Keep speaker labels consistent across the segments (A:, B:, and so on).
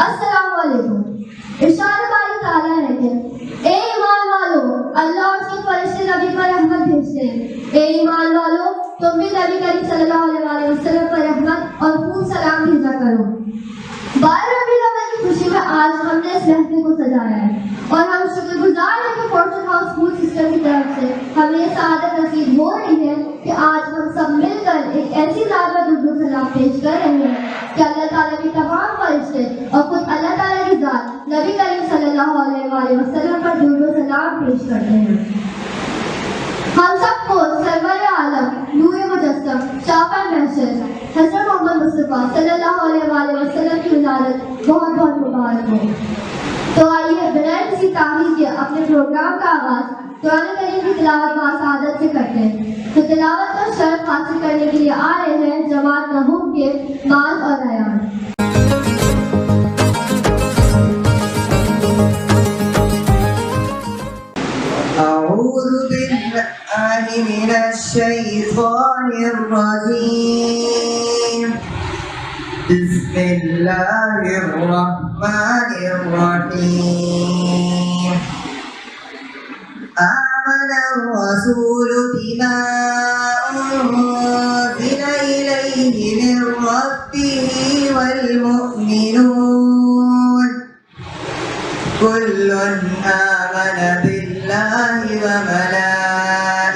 A: السلام علیکم۔ ارشاد باری تعالیٰ ہے کہ اے ایمان والو، اللہ اور اس کے فرشتے نبی پر رحمت بھیجتے ہیں۔ اے ایمان والو، تم بھی نبی کریم صلی اللہ علیہ وسلم پر رحمت اور خون سلام بھیجا کرو۔ 12 ربیع الاول کی خوشی میں آج ہم نے اس محفل کو سجایا ہے اور ہم شکر گزار ہیں کہ فارچون ہاؤس فوڈ سسٹم کی طرف سے ہمیں یہ سعادت نصیب ہو رہی ہے کہ آج ہم سب مل کر ایک ایسی ذات پر درود و سلام پیش کر رہے ہیں کہ اللہ تعالیٰ کی تمام فرشتے اور خود اللہ تعالیٰ کی ذات نبی کریم صلی اللہ علیہ وسلم پر درود و سلام پیش کرتے ہیں۔ ہم سب کو سرور عالم نور مجسم شافع محشر حضرت محمد مصطفیٰ صلی اللہ علیہ وسلم کی ولادت بہت بہت مبارک ہو۔ تو آئیے بنا کسی تاخیر کے اپنے پروگرام کا آغاز قرآن کریم کی تلاوت باسعادت سے کرتے ہیں۔ تو تلاوت کا شرف حاصل کرنے کے لیے آ رہے ہیں جماعت نحوم کے معاذ اور ریان۔
B: أعوذ بالله من الشيطان الرجيم بسم الله الرحمن الرحيم آمن الرسول بما أنزل إليه من ربه والمؤمنون كل آمن بالله وملائكته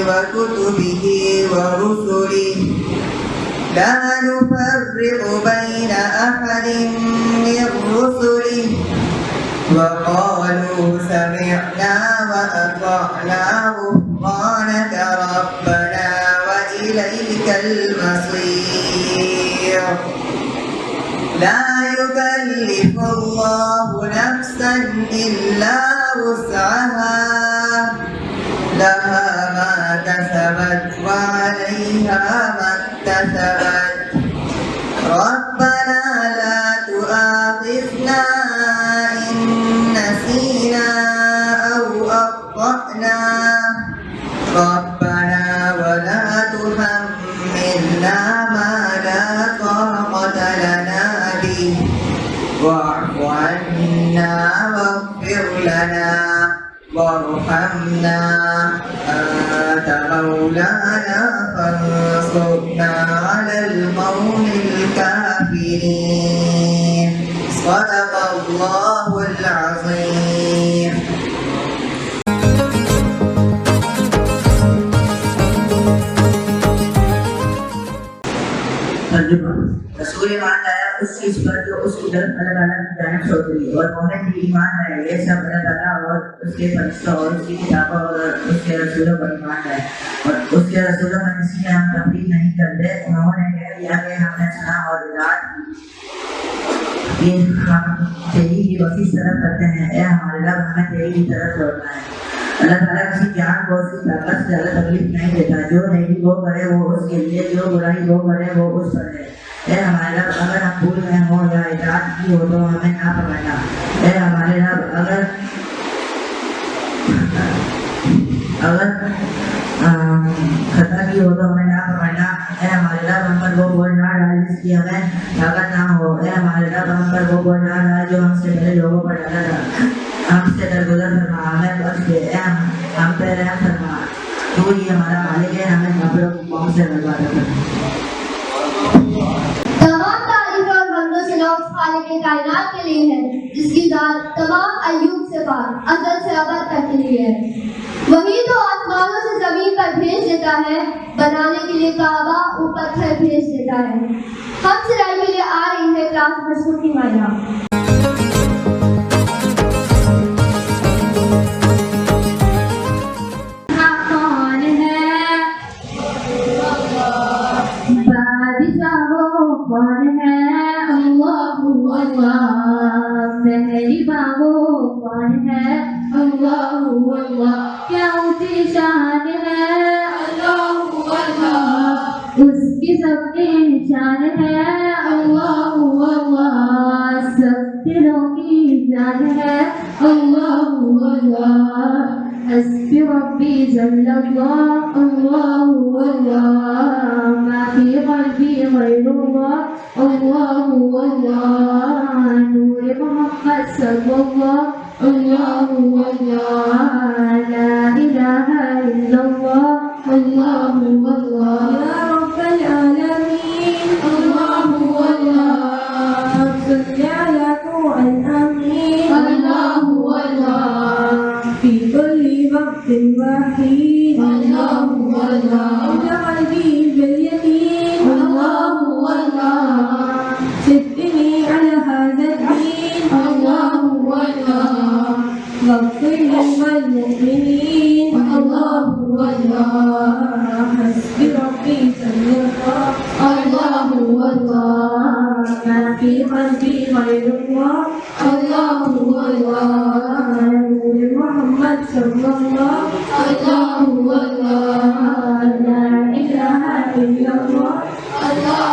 B: وكتبه ورسله لا نفرق بين أحد من رسله وقالوا سمعنا وأطعنا غفرانك ربنا وإليك المصير لا يكلف الله نفسا إلا وسعها لها ما كسبت وعليها ما اكتسبت ربنا لا تؤاخذنا إن نسينا أو أخطأنا ربنا ولا تحملنا ما لا طاقة لنا به واعف عنا واغفر لنا وارحمنا أنت مولانا فانصرنا على القوم الكافرين صدق الله العظيم۔ رسول ایمان لایا اس چیز پر جو اس کی طرف اللہ تعالیٰ کی جانب سے اتری اور مومن بھی ایمان لائے یہ سب اللہ تعالیٰ اور اس کے فرشتوں اور اس کی کتابوں اور اس کے رسولوں پر ایمان لائے اور اس کے رسولوں میں کسی میں ہم تفریق نہیں کرتے۔ انہوں نے کہہ دیا کہ ہم نے سنا اور اطاعت کی، یہ ہم تیری کی وسیع طرف کرتے ہیں۔ اے ہمارے رب ہمیں تیری کی طرف لوٹنا ہے۔ اللہ تعالیٰ کسی جان کو اس کی طاقت سے زیادہ تکلیف نہیں دیتا، جو نیکی وہ کرے وہ اس کے لیے، جو برائی وہ کرے وہ اس پر ہے۔ اے ہمارے رب اگر ہم بھول میں ہوں یا اطاعت کی ہو تو ہمیں نہ پکڑنا۔ اے ہمارے رب اگر خطا کی ہو تو ہمیں نہ پکڑنا۔ اے ہمارے رب ہم پر وہ بوجھ نہ ڈال جس کی ہمیں طاقت نہ ہو۔ اے ہمارے رب ہم پر وہ بوجھ نہ ڈال جو ہم سے پہلے لوگوں پر ڈالا تھا۔ ہم سے درگزر فرما، ہمیں بخش دے۔ اے ہم پہ رحم فرما، تو ہی ہمارا مالک ہے، ہمیں کافروں کی قوم سے برباد کرنا۔
A: تمام تعریف اور حمد و ثنا اس خالق کائنات کے لیے ہے جس کی ذات تمام ایوب سے پاک ازل سے ابد تک کے لیے ہے۔ وہی تو آسمانوں سے زمین پر بھیج دیتا ہے، بنانے کے لیے کعبہ اور پتھر بھیج دیتا ہے۔ ہم سرائی کے لیے آ رہی ہے کلاس مشہور کی مائنہ۔
C: کون ہے اللہ اللہ، میری بابو کون ہے اللہ اللہ، کیا اونچی شان ہے اللہ اللہ، اس کی سب کی شان ہے اللہ اللہ، سب دلوں کی جان ہے اللہ اللہ، حسبی ربی جل اللہ اللہ اللہ، ما فی قلبی غیر اللہ اللہ اللہ، محمد صلی اللہ اللہ اللہ لا الہ الا اللہ اللہ اللہ یا رب العالمین اللہ اللہ صل علی نور الامین اللہ اللہ فی کل وقت وحید اللہ اللہ اجعلنی بالیمین اللہ اللہ سدني على هذا الدين الله الله واغفر لي والمؤمنين الله الله حسبي ربي صلى الله الله ما في قلبي غير الله الله الله نور محمد صلى الله الله لا إله إلا الله الله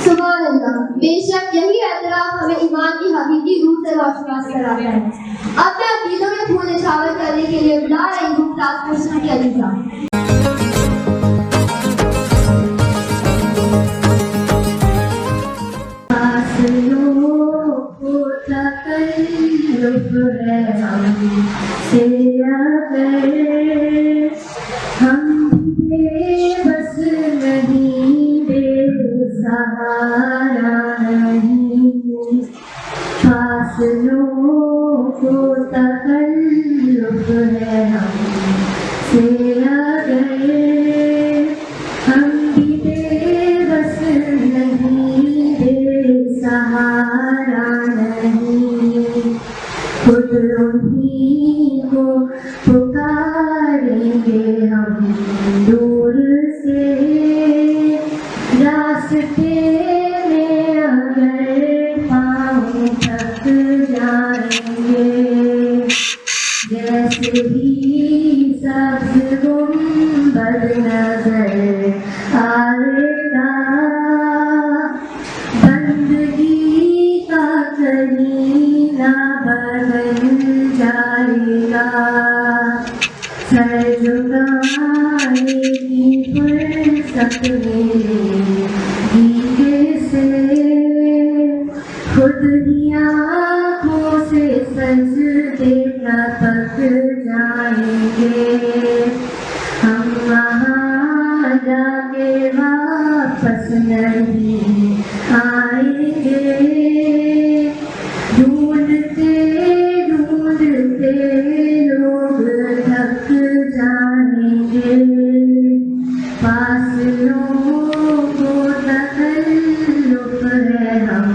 A: سبحان اللہ، بے شک یہی اعتراف ہمیں ایمان کی حقیقی روح سے روشناس کراتا ہے۔ اپنے عقیدوں میں پھول نشاور کرنے کے لیے بلا رہی ہوں کلاس پرسن کی علیزہ۔
C: ہم بے بس نہیں بے سہارا نہیں فاصلوں کو تکلف ہے ہم سے اگر ہم بھی بے بس نہیں بے سہارا نہیں خود انہیں کو پکاریں گے ہم دور سے راستے میں اگر پاؤں تھک جائیں گے جیسے ہی سبز گنبد نظر آئے گا بندگی کا کلینہ بدل جائے گا سر جھکانے کی فرصت میرے دیدے سے خود ہی آنکھوں سے سجدے کا پک جائیں گے ہم وہاں جا کے واپس نہیں آئیں گے ڈھونڈتے ڈھونڈتے لوگ تھک جائیں گے فاصلوں کو تکلف ہے ہم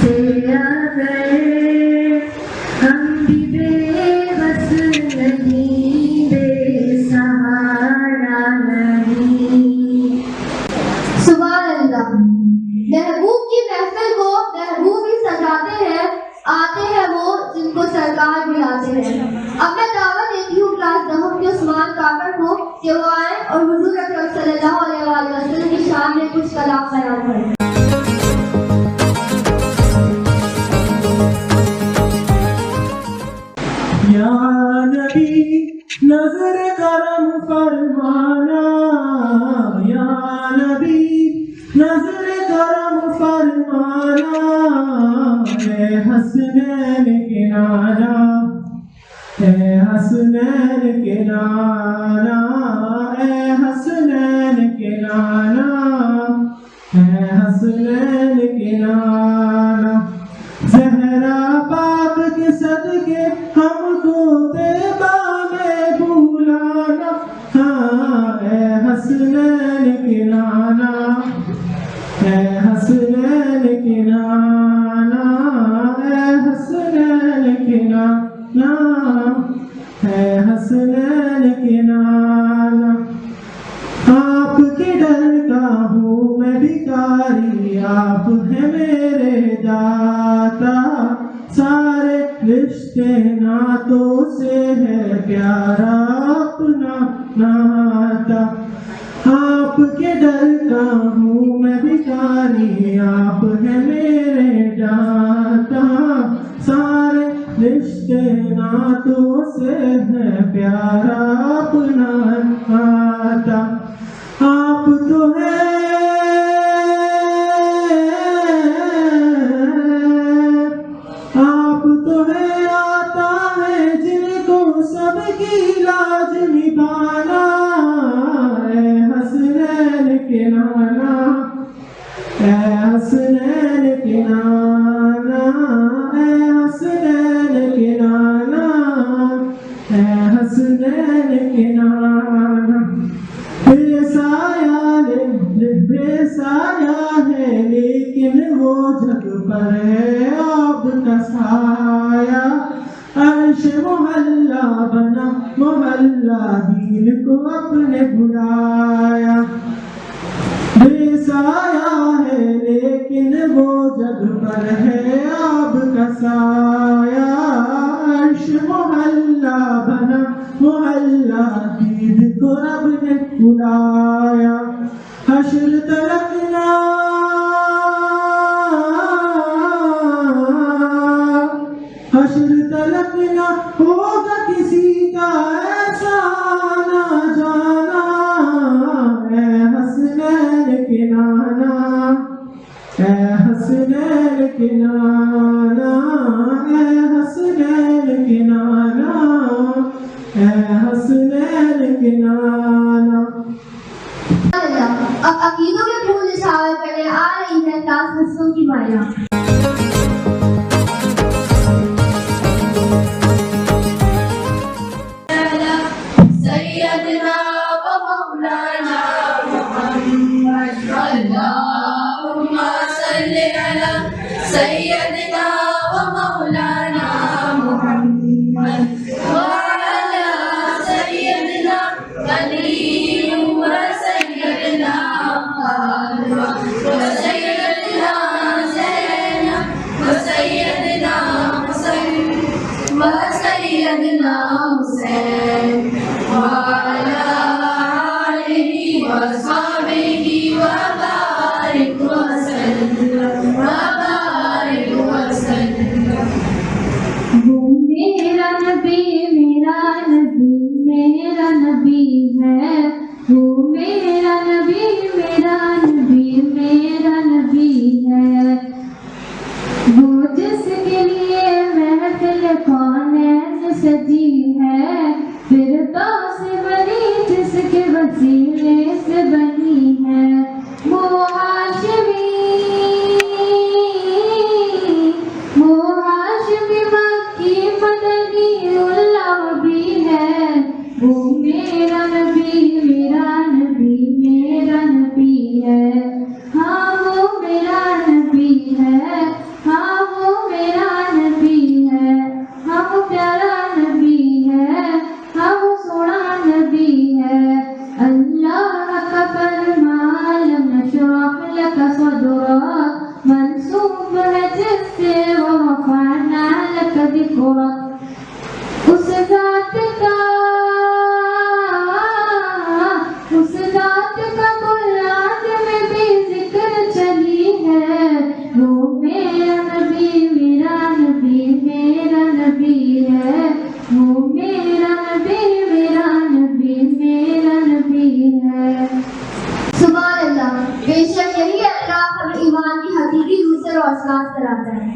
C: سے اگر ہم بھی بے بس نہیں بے سہارا نہیں۔
A: سبحان اللہ، محبوب کی محفل کو محبوب ہی سجاتے ہیں، آتے ہیں وہ جن کو سرکار بلاتے ہیں۔ اب میں دعوت دیتی ہوں کلاس دہم کے عثمان کاکڑ کو کہ وہ آئیں اور حضور اکرم صلی اللہ علیہ وآلہ وسلم کی شان میں کچھ کلام بیان کریں۔
D: یا نبی نظر کرم فرمانا یا نبی نظر کرم فرمانا اے حسنین کے نانا اے حسنین کے نانا اے حسنین کے نانا اے حسنین کے نانا زہرا پاک کے صدقے ہم کو طیبہ میں بھولانا ہاں اے حسنین کے نانا اے حسنین کے نانا اے حسنین کے نانا اے حسنین کے نانا آپ کے ڈر کا ہوں میں بھکاری آپ ہیں میرے داتا سارے رشتے ناتوں سے ہے پیارا اپنا ناتا آپ کے ڈر کا ہوں میں بھکاری آپ ہیں میرے داتا سارے رشتے ناتوں سے ہے پیارا اپنا ناتا آپ تو ہیں حسنین کے نانا، اے حسنین کے نانا، اے حسنین کے نانا، بے سایہ ہے لیکن وہ جگ پر ہے آپ کا سایہ، عرش محلہ بنا محلہ دین کو اپنے بلایا، بے سایہ ہے لیکن وہ جگ پر ہے آپ کا سایہ، عرش محلہ بنا محلہ دین کو رب نے بلایا، حشر تلقنا حشر تلقنا ہوگا کسی کا ایسا آنا جانا، اے حسنین کے نانا، اے حسنین کے نانا، اے حسنین کے نانا، اے حسنین کے نانا۔
A: اب عقیدوں کے پھول نچھاور کرنے آ رہی ہے داس حسوں کی مائیاں۔
C: سیدنا و مولانا محمد، اللہم صلی علی سیدنا و مولانا محمد وعلی سیدنا علی و سیدنا و سیدنا زینب و سیدنا حسین و سیدنا حسین وعلى آله وصحبه وبارك وسلم وبارك وسلم۔
A: وہ میرا نبی میرا نبی میرا نبی ہے، وہ میرا نبی میرا نبی میرا نبی ہے، وہ جس کے لیے محفل کونین سجی ہے، فردوس بنی جس کے وسیلے سے بنی ہے، وہ ہاشمی مکی مدنی اللہ بھی ہے، وہ میرا نبی میرا نبی میرا نبی ہے، ہاں وہ میرا نبی ہے، ہاں وہ میرا نبی ہے، ہاں وہ پیارا نبی ہے، ہاں وہ سونا نبی ہے، اللہ کا فرمان لم نشرح لک صدرک منسوب ہے جس سے ورفعنا لک ذکرک، اس ذات کا قرآن میں بھی ذکر چلی ہے، وہ میرا نبی میرا نبی میرا نبی ہے، وہ میرا نبی میرا نبی میرا نبی ہے۔ سبحان اللہ، بے شک یہی اللہ ہمیں ایمان کی حقیقی روح سے روشناس کراتا ہے۔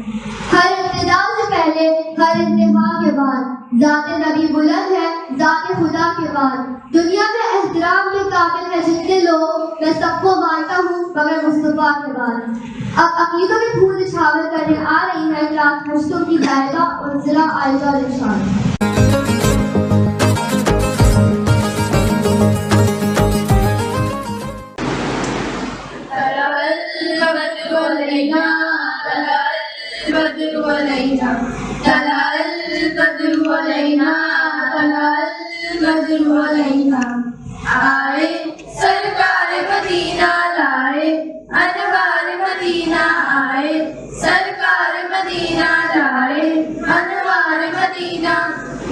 A: ہر ابتدا سے پہلے ہر انتہا کے بعد ذات نبی بلند ہے، ذات خدا کے بعد دنیا میں احترام کے قابل ہے جتنے لوگ، میں سب کو مانتا ہوں مگر مصطفیٰ کے بعد۔ اب عقیدوں کے پھول نچھاور کرنے آ رہی ہے رات مشتوں کی دائرہ اور ضلع عائشہ رشاد۔
C: البدر علينا طلع البدر علينا طلع البدر علينا آئے سرکار مدینہ لائے انوار مدینہ آئے سرکار مدینہ لائے انوار مدینہ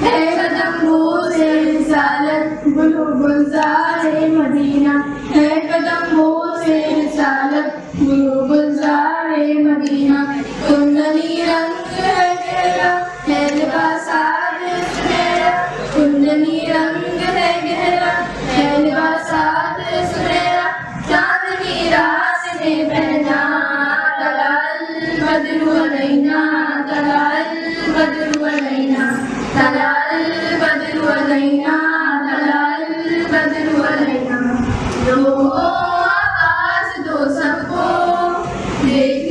C: ہے قدم بوس رسالت گلو گلزار مدینہ ہے قدم بوس رسالت گلو گلزار مدینہ کندنی رنگ ہے گہرا ہے لباسات سنہرا کندنی رنگ ہے گہرا ہے لباسات سنہرا چاندنی رات نے پہنا طلع البدر علینا طلع البدر علینا طلع البدر علینا طلع البدر علینا دو آواز دو سب کو دے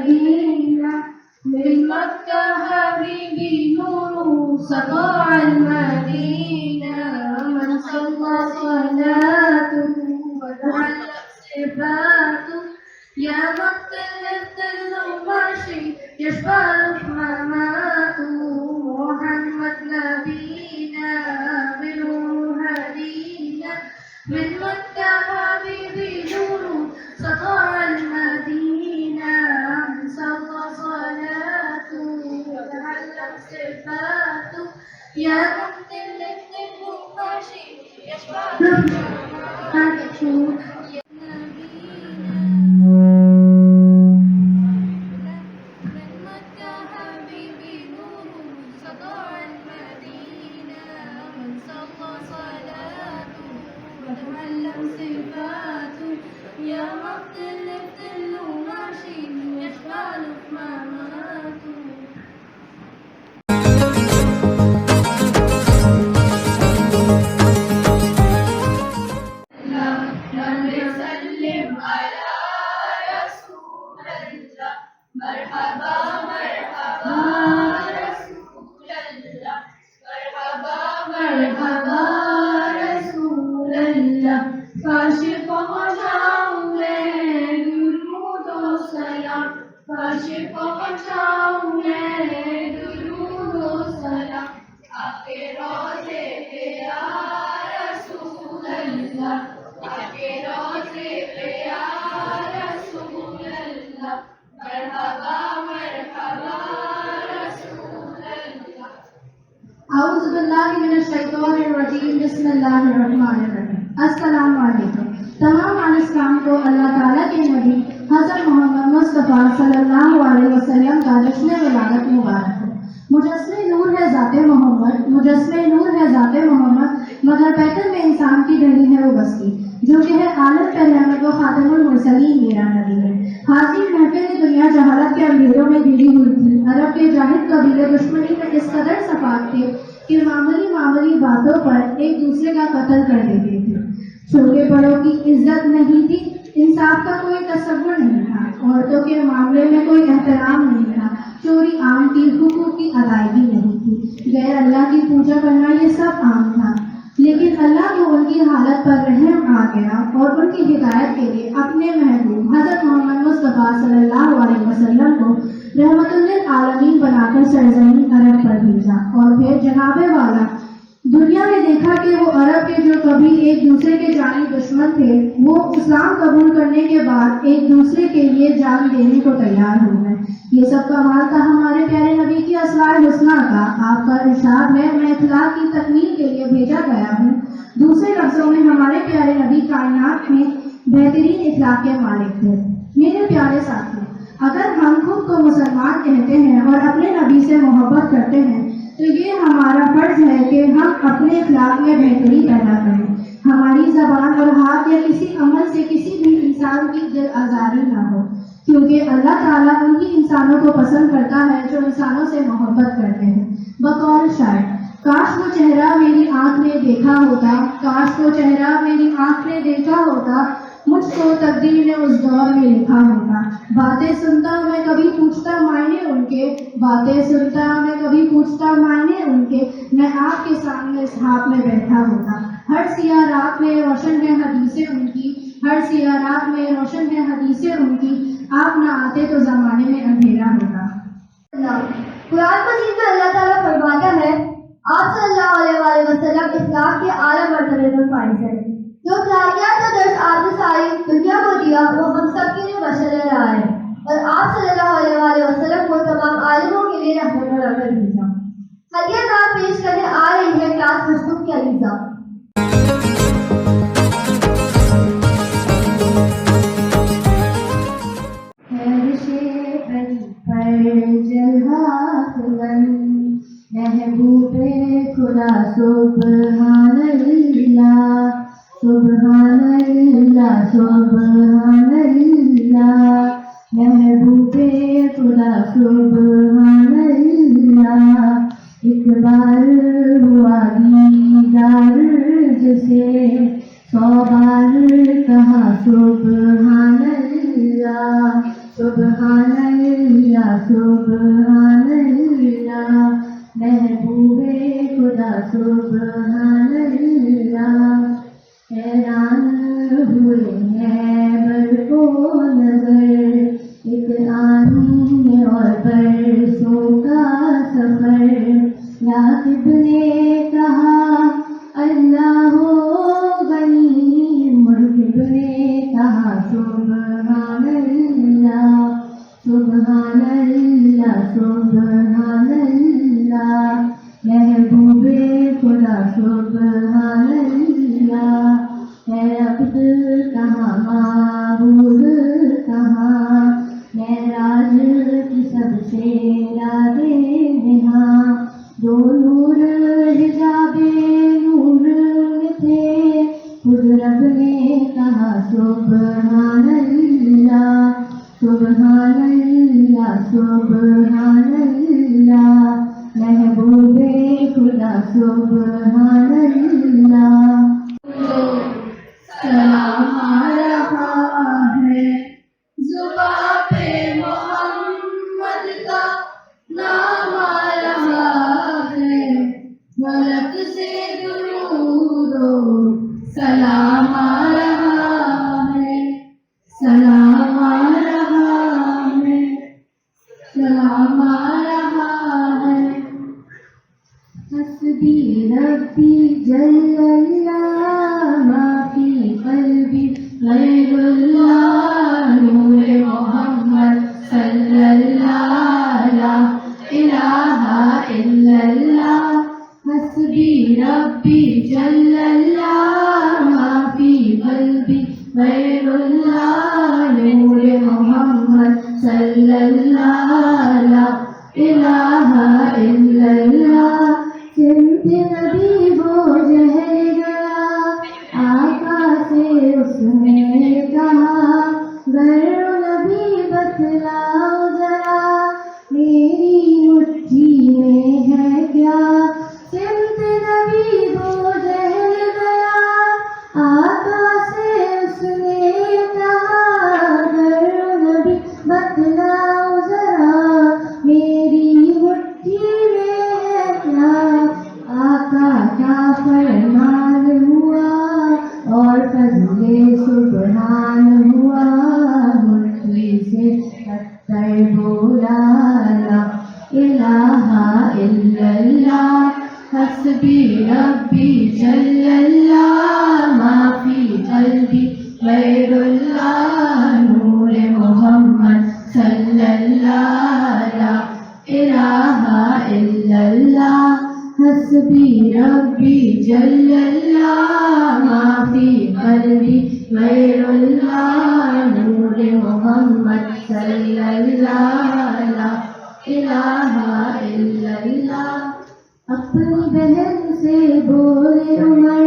C: المدينة من مكة حبيبي نور سطع المدينة من صلى صلاته وتعلق صفاته يا مختلف الماشي يشبع حماماته محمد نبينا بنور هدينا من مكة حبيبي نور سطع المدينة من صلى صلاته وتعلق صفاته يا مختلف الماشي يشبع حماماته يا مختلف ظل ماشي يشبع حماماته سلم على رسول الله مرحبا مرحبا رسول الله مرحبا مرحبا رسول الله کاشف خوشاؤں درود و سلام کاشف خوشاؤں درود و سلام آپ کے روضے پہ یا رسول اللہ آپ کے روضے پہ یا رسول اللہ مرحبا مرحبا رسول اللہ اعوذ باللہ من الشیطان الرجیم بسم اللہ الرحمن الرحیم السلام علیکم. تمام اسلام کو اللہ تعالیٰ کے نبی حضرت محمد مصطفیٰ صلی اللہ علیہ وسلم کا جشن ولادت مبارک ہو. مجسم نور ہے ذات محمد مجسم نور ہے ذات محمد مگر پیکر میں انسان کی دلی ہے وہ بستی جو کہ ہے عالم پہ رحمت و خاتم المرسلین میرا نبی ہے. حاضر محفل دنیا جہالت کے اندھیروں میں گھری ہوئی تھی. عرب کے جاہد قبیلے دشمنی میں اس قدر صفات تھے کہ معمولی باتوں پر ایک دوسرے کا قتل کر دیتے تھے. چھوٹے بڑوں کی عزت نہیں تھی. انصاف کا کوئی تصور نہیں تھا. عورتوں کے معاملے میں کوئی احترام نہیں تھا. چوری عام تھی. حقوق کی ادائیگی نہیں تھی. غیر اللہ کی پوجا کرنا یہ سب عام تھا. لیکن اللہ کو ان کی حالت پر رحم آ گیا اور ان کی ہدایت کے لیے اپنے محبوب حضرت محمد مصطفیٰ صلی اللہ علیہ وسلم کو رحمت للعالمین بنا کر سرزمین عرب پر بھیجا. اور پھر جناب والا دنیا نے دیکھا کہ وہ عرب کے جو کبھی ایک دوسرے کے جانی دشمن تھے وہ اسلام قبول کرنے کے بعد ایک دوسرے کے لیے جان دینے کو تیار ہو گئے. یہ سب کمال تھا ہمارے پیارے نبی کی اسماء الحسنی کا. آپ کا ارشاد ہے میں اخلاق کی تکمیل کے لیے بھیجا گیا ہوں. دوسرے لفظوں میں ہمارے پیارے نبی کائنات میں بہترین اخلاق کے مالک تھے. میرے پیارے ساتھی اگر ہم خود کو مسلمان کہتے ہیں اور اپنے نبی سے محبت کرتے ہیں تو یہ ہمارا فرض ہے کہ ہم اپنے اخلاق میں بہتری پیدا کریں. ہماری زبان اور ہاتھ یا کسی عمل سے کسی بھی انسان کی دل آزاری نہ ہو کیونکہ اللہ تعالیٰ ان کی انسانوں کو پسند کرتا ہے جو انسانوں سے محبت کرتے ہیں. بقول شاعر کاش وہ چہرہ میری آنکھ نے دیکھا ہوتا کاش وہ چہرہ میری آنکھ نے دیکھا ہوتا مجھ کو تقدیر نے اس دور میں لکھا ہوتا. باتیں سنتا میں کبھی پوچھتا معنی ان کے باتیں سنتا میں کبھی پوچھتا معنی ان کے میں آپ کے سامنے اس ہاتھ میں بیٹھا ہوتا. ہر سیاہ رات میں روشن ہے حدیثیں ان کی ہر سیاہ رات میں روشن ہے حدیثیں ان کی آپ نہ آتے تو زمانے میں اندھیرا ہوتا.
A: قرآن مجید میں اللہ تعالیٰ فرماتا ہے آپ صلی اللہ علیہ وسلم اخلاق کے اعلیٰ مرتبے پر فائز ہے. جو اخلاقیات کا درس آپ نے ساری دنیا کو دیا وہ ہم سب کے لیے مشعل رہا ہے اور آپ صلی اللہ علیہ وسلم کو تمام عالموں کے لیے رحمت بنا کر بھیجا. حدیث نام پیش کرنے آ رہی ہے کلاس مشتوق کی علیزہ.
E: محبوب خدا سبحان اللہ سبحان اللہ سبحان اللہ محبوب خدا سبحان اللہ. ایک بار ہوا دیدار جسے 100 بار کہا سبحان اللہ سبحان اللہ ہے برقو نظر، ایک آنے اور برسوں کا سفر، راغب نے کہا اللہ غنی، مرغب نے کہا سبحان اللہ، سبحان اللہ، سبحان اللہ، محبوب خدا سبحان اللہ، ہے عبد کہاں معبود کہاں، معراج کی سب سے راز نہاں، دو نور حجاب نور میں تھے، خود رب نے کہا سبحان اللہ، سبحان اللہ، سبحان اللہ، محبوب خدا سبحان اللہ،
C: سلام آ رہا ہے زباں پہ محمد کا نام آ رہا ہے، ملک سے درود و سلام آ رہا ہے، سلام آ رہا ہے، سلام آ رہا ہے،
E: حسبی ربی جل اللہ، ما فی قلبی غیر اللہ،
C: نور محمد صلی اللہ لا الہ الا اللہ، حسبی ربی جل اللہ، ما فی قلبی غیر اللہ، نور محمد صلی اللہ لا الہ الا اللہ،
E: سمت نبی وہ جہل گیا، آقا سے اس نے کہا غیر نبی بتلاؤ ذرا، میری مٹھی میں ہے کیا، سمت نبی وہ جہل گیا، آقا سے اس نے کہا غیر نبی بتلاؤ ذرا، میری مٹھی میں ہے کیا، آقا کا فرمان ہوا اور فضل سبحان ہوا، مٹھی سے پتھر بولا لا
C: الہ الا اللہ، حسبی ربی جل اللہ، ما فی قلبی غیر اللہ، نور محمد صلی اللہ لا الہ الا اللہ، حسبی ربی جل اللہ، ما فی قلبی غیر اللہ، نور محمد صلی اللہ لا الہ الا اللہ،
E: اپنی بہن سے بولے عمر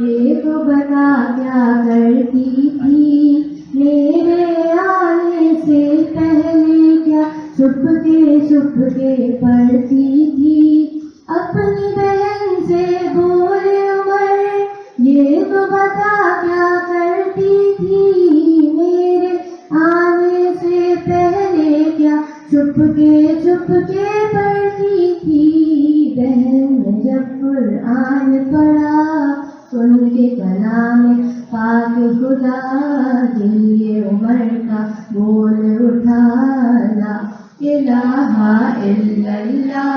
E: یہ تو بتا کیا کرتی تھی، میرے آنے سے پہلے کیا چھپ کے پڑھتی تھی، اپنی بہن سے بولے عمر یہ تو بتا کیا کرتی تھی، میرے آنے سے پہلے کیا چھپ کے پڑھتی تھی، بہن نے جب قرآن پڑھا سن کے کلام پاک خدا، دل عمر کا بول اٹھا لا
C: الہ الا اللہ،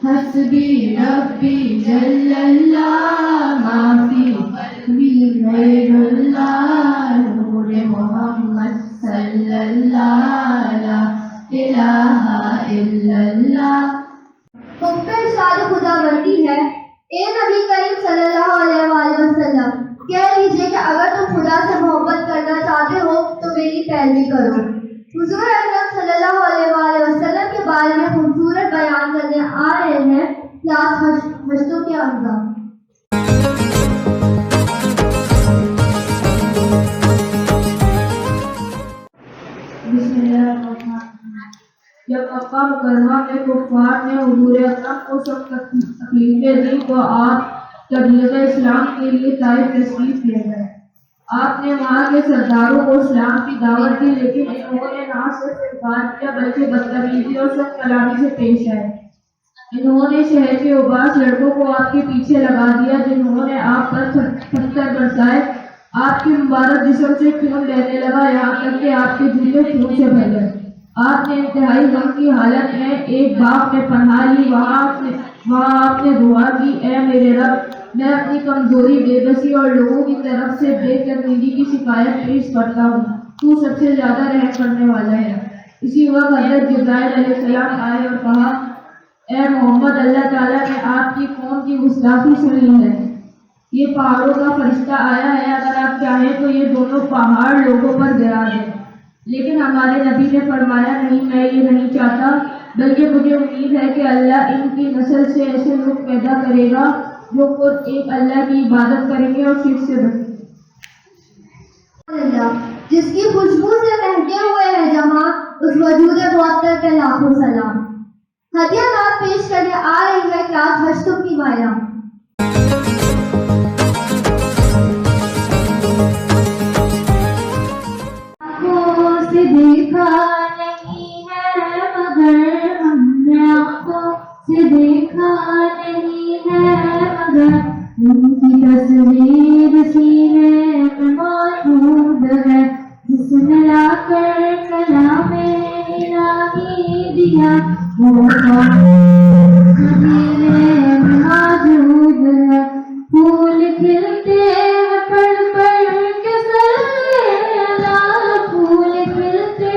C: حسبی ربی جل اللہ، ما فی قلبی غیر اللہ، نور محمد صلی اللہ لا الہ الا اللہ،
A: تم پہ ارشاد خدا بندی ہے، اے نبی کریم صلی اللہ علیہ وآلہ وسلم کہہ لیجئے کہ اگر تم خدا سے محبت کرنا چاہتے ہو تو میری پیروی کرو۔ حضور اکرم صلی اللہ علیہ وآلہ وسلم کے بارے میں خوبصورت بیان کرنے آ رہے ہیں کلاس ہشتوں کے اعضاء۔
F: بسم اللہ الرحمن الرحیم۔ جب مکہ مکرمہ میں کفار نے حضور اکرم کو سب تکلیفیں دی تو آپ تبلیغ اسلام کے لیے طائف تشریف لے گئے۔ آپ نے وہاں کے سرداروں کو اسلام کی دعوت دی، لیکن انہوں نے نہ صرف انکار کیا بلکہ بدتمیزی اور سخت کلامی سے پیش آئے۔ انہوں نے شہر کے اوباس لڑکوں کو آپ کے پیچھے لگا دیا، جنہوں نے آپ پر پتھر برسائے آپ کے مبارک جسم سے خون بہنے لگا، یہاں تک کہ آپ کے جوتے خون سے بھر گئے۔ آپ نے انتہائی غم کی حالت میں ایک باغ میں پناہ لی، وہاں آپ نے دعا کی، اے میرے رب، میں اپنی کمزوری، بے بسی اور لوگوں کی طرف سے بے تکمیلی کی شکایت پیش کرتا ہوں، تو سب سے زیادہ رحم کرنے والا ہے۔ اسی وقت حضرت جبرائیل علیہ السلام آئے اور کہا، اے محمد، اللہ تعالیٰ نے آپ کی قوم کی گستاخی سنی ہے، یہ پہاڑوں کا فرشتہ آیا ہے، اگر آپ چاہیں تو یہ دونوں پہاڑ لوگوں پر گرا دیں۔ لیکن ہمارے نبی نے فرمایا، نہیں، میں یہ نہیں چاہتا، بلکہ مجھے امید ہے کہ اللہ ان کی نسل سے ایسے لوگ پیدا کرے گا جو خود ایک اللہ کی عبادت کریں گے اور شرک سے بچیں گے۔
A: جس کی خوشبو سے مہکے ہوئے ہیں جہاں، اس وجود معطر کے لاکھوں سلام۔ ہدیہ نعت پیش کرنے آ رہی ہے کلاس ہشتم کی مائرہ۔
E: آنکھوں سے دیکھا نہیں ہے مگر ہم نے، آنکھوں سے دیکھا نہیں ہے مگر ان کی تصویر سینے میں موجود ہے، جس نے لا کر کلام الہی دیا وہ سینے میں موجود ہے۔ پھول کھلتے ہیں پڑھ پڑھ کے سلیلا، پھول کھلتے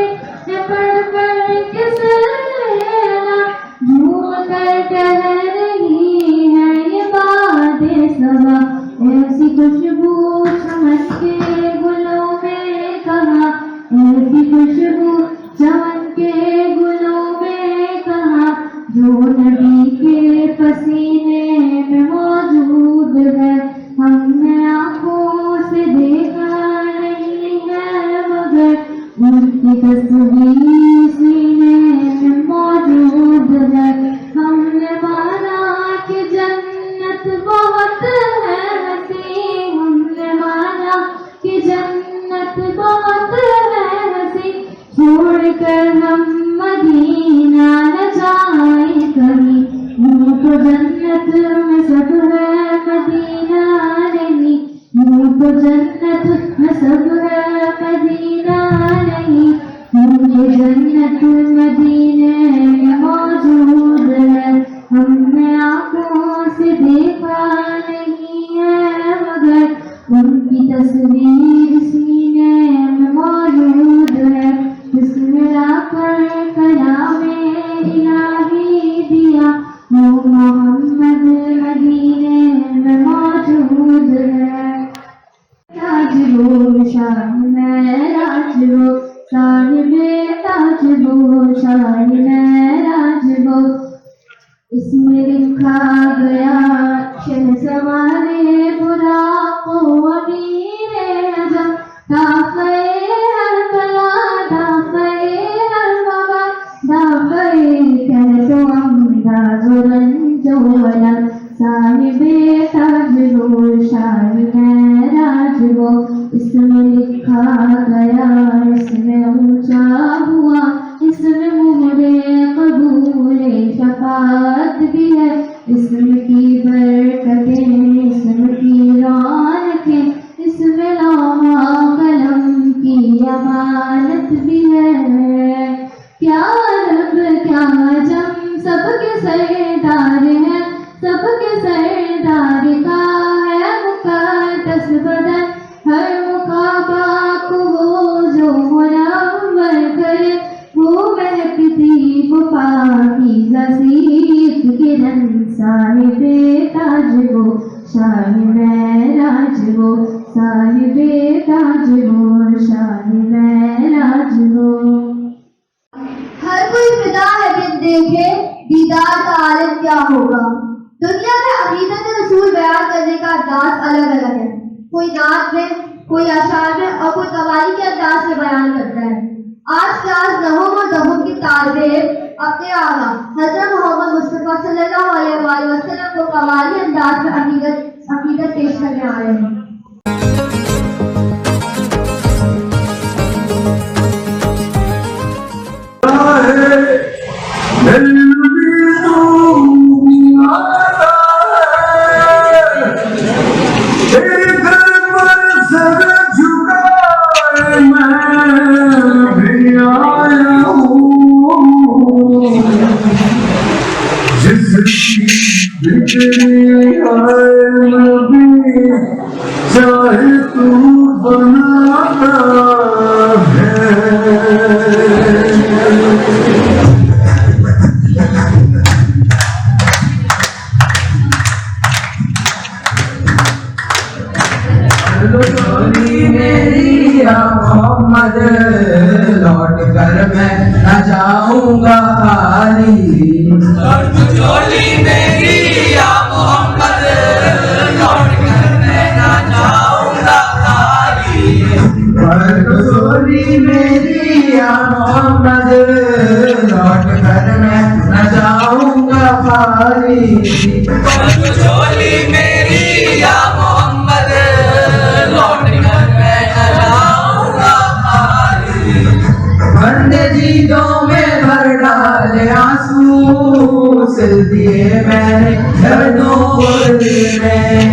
E: ہیں پڑھ پڑھ کے سلیلا، جھوم کر کہہ رہی ہے یہ باتیں صبا، ایسی خوشبو چمن کے گلوں میں کہاں، ایسی خوشبو چمن کے گلوں میں کہاں، جو نبی کے پسینے میں موجود ہے۔ ہم نے آنکھوں سے دیکھا نہیں ہے مگر ان کی تصویر سینے میں موجود ہے۔ ہم نے مانا کہ جنت بہت ہے حسین، ہم نے مانا کہ جنت بہت ہے حسین، چھوڑ کر ہم مدینہ نہ جائیں کہیں، یوں تو جنت میں سب ہے مدینہ نہیں، یوں تو جنت میں سب ہے مدینہ نہیں، کیونکہ جنت مدینے میں موجود ہے۔ ہم نے آنکھوں سے دیکھا نہیں ہے مگر ان کی تصویر سینے میں موجود ہے، جس نے لا کر کلام الہی دیا وہ محمد مدینے میں موجود ہے۔ تاج وہ شان معراج وہ، صاحب تاج وہ شان معراج وہ، اس میں لکھا گیا شہسوار براق و امیر اعظم، دافع ہر بلا، دافع ہر وبا، دافع کہت و امراض و رنج و الم، صاحب تاج وہ شان معراج وہ، اس میں لکھا گیا، اس میں اونچا ہوا، اس میں مہر قبول شفاعت بھی ہے، اسم کی برکتیں، اسم کی رونقیں، اس میں لوح قلم کی امانت بھی ہے۔ کیا رب کیا جم، سب کے سردار ہیں، سب کے سردار کا ہے مقدس بدن، ہر مقابہ کو وہ جو منور کرے، وہ مہکتی وہ پاکیزہ سیت کرن، صاحب تاج وہ شان معراج وہ، صاحب تاج وہ شان معراج وہ۔
A: ہر کوئی فدا ہے دن دیکھے، دیدار کا عالم کیا ہوگا۔ دنیا میں عقیدت رسول بیان کرنے کا انداز الگ الگ ہے، کوئی نعت میں، کوئی اشعار میں اور کوئی قوالی کے انداز میں بیان کرتا ہے۔ آج کلاس نہم اور دہم کی طالب علم اپنے آقا حضرت محمد مصطفیٰ صلی اللہ علیہ وآلہ وسلم کو قوالی انداز میں عقیدت پیش کرنے آ رہے ہیں۔
D: تیرے گھر پر سب یا محمد لوٹ کر میں نہ جاؤں گا خالی
G: برد جولی میری یا محمد لوٹ کر میں نہ جاؤں گا خالی
D: برد جولی میری یا محمد لوٹ کر میں نہ جاؤں گا خالی
G: برد جولی میری یا محمد لوٹ کر میں نہ جاؤں گا خالی
D: بندگیوں میں بھر ڈالے آنسو سل دیے میں نے دردوں کو دل میں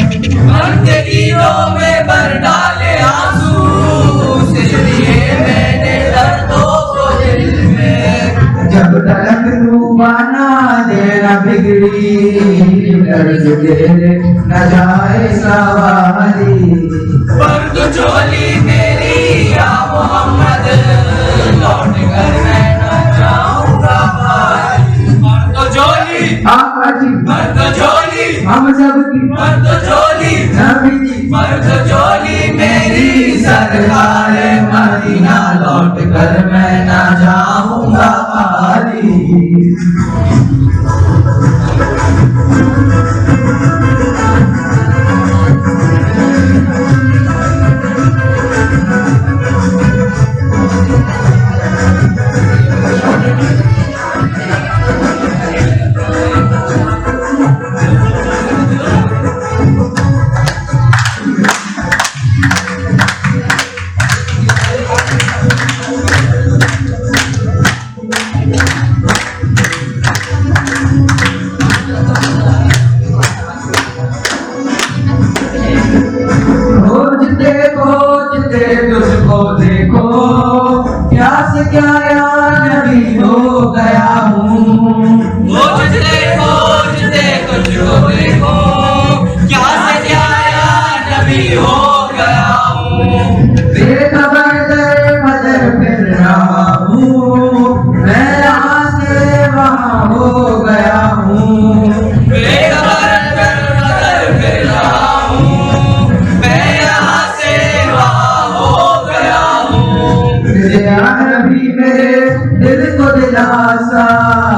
G: بندگیوں میں بھر ڈالے آنسو سل دیے میں نے دردوں کو دل میں
D: جب تلک تو بنا دینا بگڑی درد تیرے نہ جائے سواری
G: برد جولی میری یا محمد لوٹ کر میں نہ جاؤں گا خالی برد جولی
D: آقا جی
G: برد جولی
D: ہم سب کی
G: برد جولی
D: نبی جی
G: برد جولی میری سرکار مدینہ لوٹ کر میں نہ جاؤں گا خالی
D: کھوجتے تجھ کو دیکھو کیا سے کیا یا نبی ہو گیا ہوں
G: کھوجتے تجھ کو دیکھو کیا سے کیا یا نبی ہو گیا ہوں
D: بے خبر در بدر پھر رہا ہوں میں یہاں سے وہاں ہو گیا ہوں
G: بے خبر در بدر پھر رہا ہوں میں یہاں سے وہاں ہو گیا ہوں
D: یا نبی میرے دل کو دلاسا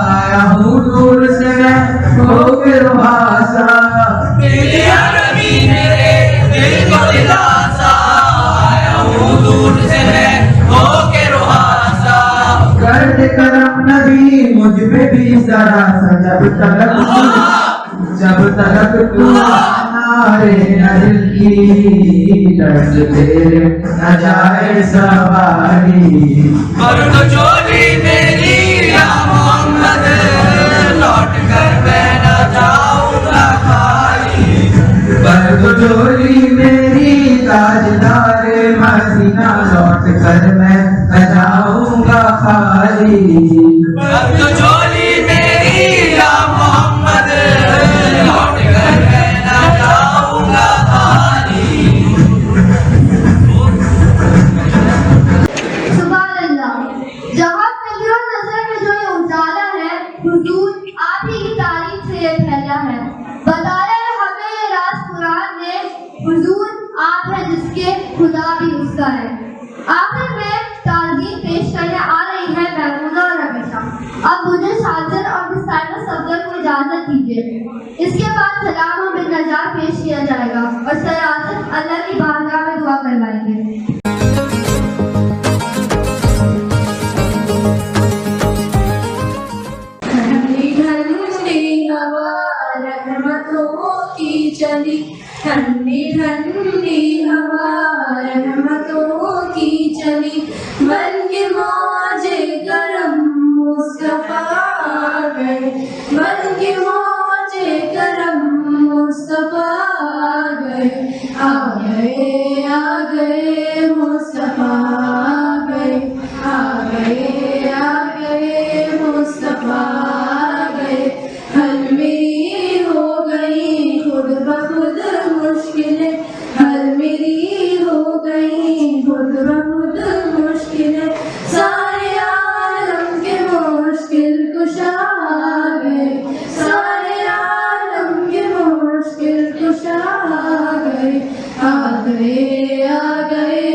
D: آیا ہوں دور سے میں ہو کے روحاسا
G: میرے عربی میرے دل کو دلاسا آیا ہوں دور سے میں ہو کے روحاسا
D: کر دے کرم نبی مجھ پہ بھی ذرا سا جب تلک تو ہمارے دل کی درد تیرے نہ جائے سواری
G: برد جولی میری یا محمد لوٹ کر میں نہ جاؤں گا خالی
D: برد جولی میری تاجدار مدینہ لوٹ کر میں نہ جاؤں گا خالی
G: برد جولی میری یا محمد لوٹ کر میں نہ جاؤں گا خالی
A: سبحان اللہ جہاں فکر و نظر میں جو یہ اجالا ہے حضور آپ ہی کی تعریف سے یہ پھیلا ہے بتایا ہے ہمیں یہ راز قرآن نے حضور آپ ہے جس کے خدا بھی اس کا ہے آخر میں تعظیم پیش کرنے آ رہی ہے میمونہ اور رمیشہ اب مجھے شاذر اور مستعمل صفدر کو اجازت دیجیے اس کے بعد سلام و بن نجار پیش کیا جائے گا اور سیاست اللہ کی بارگاہ میں دعا کروائیں گے
F: چلی ٹھنڈی ٹھنڈی ہوا رحمتوں کی چلی بن کے موجے گرم مصطفیٰ آ گئے بن کے موجے گرم مصطفیٰ آ گئے آ گئے آ گئے مصطفیٰ آ گئے آ گئے آ گئے مصطفیٰ آ گئے حل میری ہو گئی خود بخود مشکلیں حل میری ہو گئی خود بخود مشکلیں سارے عالم کے مشکل کشا آ گئے سارے عالم کے مشکل کشا آ گئے آ گئے آ گئے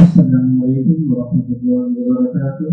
H: Assalamualaikum warahmatullahi wabarakatuh.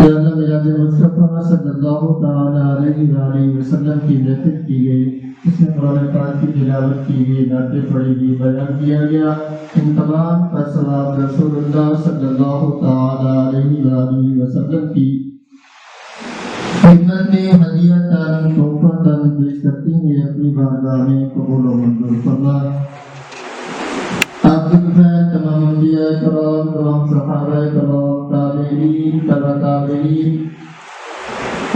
H: یا اللہ میلاد مصطفیٰ صلی اللہ تعالیٰ علیہ وآلہ وسلم کی محفل کی گئی، اس میں قرآن پاک کی تلاوت کی گئی، نعتیں پڑھی گئی، بیان کیا گیا، ان تمام کا ثواب رسول اللہ صلی اللہ تعالیٰ علیہ وآلہ وسلم کی خدمت میں ہدیۃً تحفۃً پیش کرتے ہیں، اپنی بارگاہ میں قبول و منظور فرما۔ آپ کے بجائے تمام انبیاء کرام، تمام صحابہ کرام، تابعین، تبع تابعین،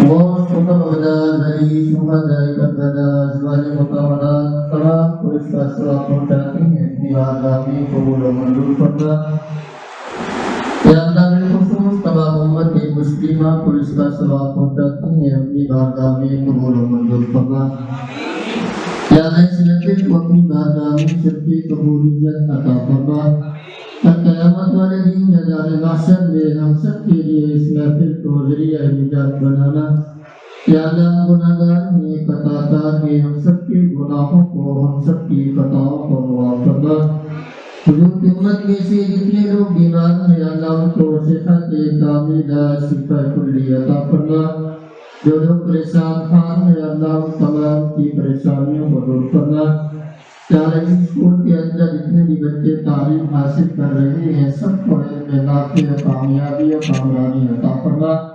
H: غوث قطب اغداد، ولی، شہداء کربلا، ازواج مطہرات، تمام کو اس کا ثواب پہنچاتے ہیں، اپنی بارگاہ میں قبول و منظور فرما۔ یا اللہ بالخصوص تمام امت مسلمہ کو اس کا ثواب پہنچاتے ہیں، اپنی بارگاہ میں قبول و منظور فرما۔ یا اللہ اس محفل کو اپنی بارگاہ میں صرف قبولیت عطا فرما۔ قیامت والے دن میدان محشر میں ہم سب کے لیے اس محفل کو ذریعہ نجات بنانا۔ یا اللہ گناہگار میں خطاکار ہیں، ہم سب کے گناہوں کو، ہم سب کی خطاؤں کو معاف فرما۔ حضور کی امت میں سے جتنے لوگ بیمار ہیں اللہ ان کو صحت کاملہ، شفا کلی عطا فرما۔ جو لوگ پریشان حال ہیں اللہ ان تمام کی پریشانیوں کو دور فرما۔ یا اللہ اسکول کے اندر جتنے بھی بچے تعلیم حاصل کر رہے ہیں سب کو علم نافع، کامیابی اور کامیابی عطا فرما۔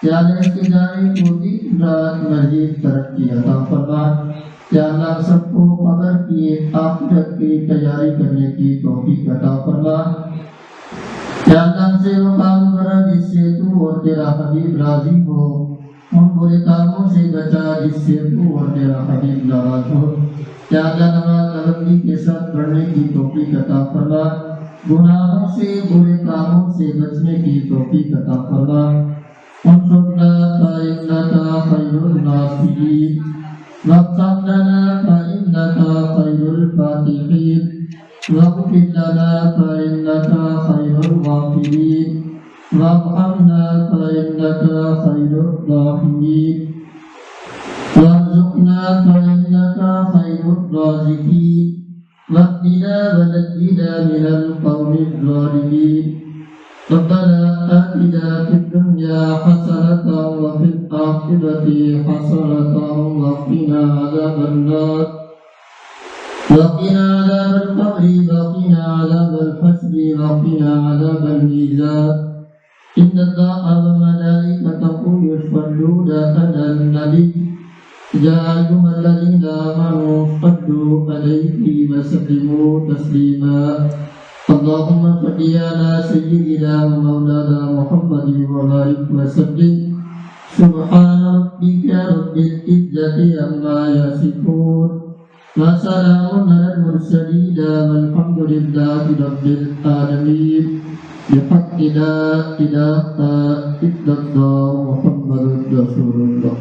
H: یا اللہ اس کے ادارے کو دن رات مزید ترقی عطا فرما۔ یا اللہ سب کو قبر کی آخرت کی تیاری کرنے کی توفیق عطا فرما۔ یا اللہ ہم سے وہ کام کرا جس سے تو اور تیرا حبیب راضی ہو، ان برے کاموں سے بچا جس سے تو اور تیرا حبیب ناراض ہو۔ یا اللہ نماز پابندی کے ساتھ پڑھنے کی توفیق عطا فرما، گناہوں سے برے کاموں سے بچنے کی توفیق عطا فرما۔ انصرنا فإنك خير الناصرين واغفر لنا فإنك خير الفاتحين واغفر لنا فإنك خير الغافرين وارحمنا فإنك خير الراحمين وارزقنا فإنك خير الرازقين واهدنا ونجنا من القوم الظالمين ربنا آتنا في الدنيا حسنة وفي الآخرة حسنة وقنا عذاب النار وقنا عذاب القبر وقنا عذاب الحشر وقنا عذاب الميزان إن الله وملائكته يصلون على النبي يا أيها الذين آمنوا صلوا عليه وسلموا تسليما اللهم صل على سيدنا ومولانا محمد وبارك وسلم سبحان ربك رب العزة عما يصفون وسلام على المرسلين والحمد لله رب العالمين بحق لا إله إلا الله محمد رسول الله